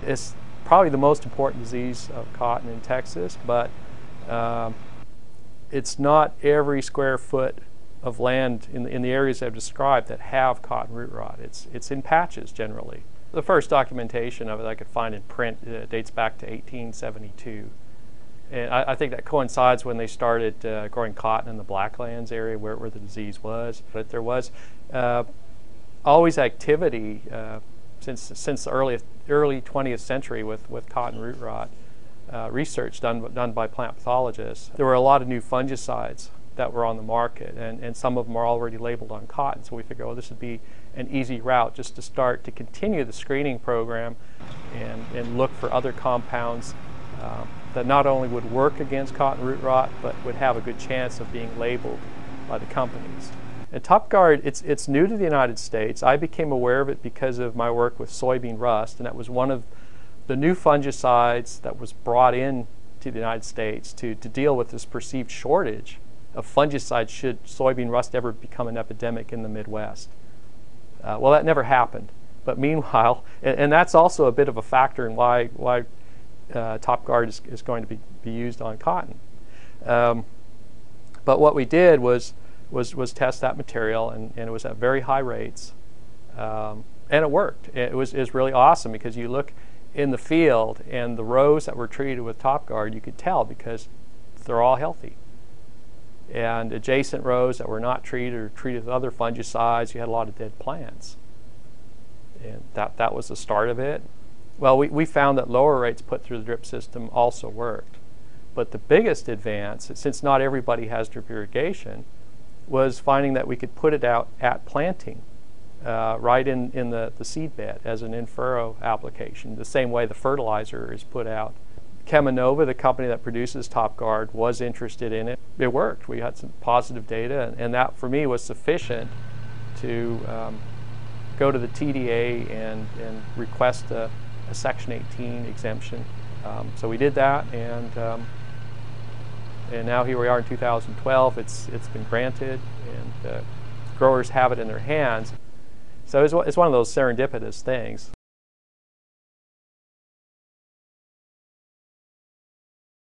It's probably the most important disease of cotton in Texas, but it's not every square foot of land in the areas I've described that have cotton root rot. It's in patches generally. The first documentation of it I could find in print dates back to 1872. And I think that coincides when they started growing cotton in the Blacklands area where the disease was. But there was always activity since the early 20th century with cotton root rot research done by plant pathologists. There were a lot of new fungicides that were on the market, and some of them are already labeled on cotton. So we figured, oh, this would be an easy route just to start to continue the screening program and look for other compounds that not only would work against cotton root rot, but would have a good chance of being labeled by the companies. And TopGuard, it's new to the United States. I became aware of it because of my work with soybean rust, and that was one of the new fungicides that was brought in to the United States to deal with this perceived shortage of fungicides should soybean rust ever become an epidemic in the Midwest. Well, that never happened. But meanwhile, and that's also a bit of a factor in why TopGuard is going to be used on cotton. But what we did was test that material, and it was at very high rates, and it worked. It was really awesome because you look in the field and the rows that were treated with TopGuard, you could tell because they're all healthy. And adjacent rows that were not treated or treated with other fungicides, you had a lot of dead plants. And that was the start of it. Well, we found that lower rates put through the drip system also worked. But the biggest advance, since not everybody has drip irrigation, was finding that we could put it out at planting, right in the seed bed as an in-furrow application, the same way the fertilizer is put out. Cheminova, the company that produces TopGuard, was interested in it. It worked. We had some positive data, and that for me was sufficient to go to the TDA and request a Section 18 exemption. So we did that, and now here we are in 2012. It's been granted, and growers have it in their hands. So it's one of those serendipitous things.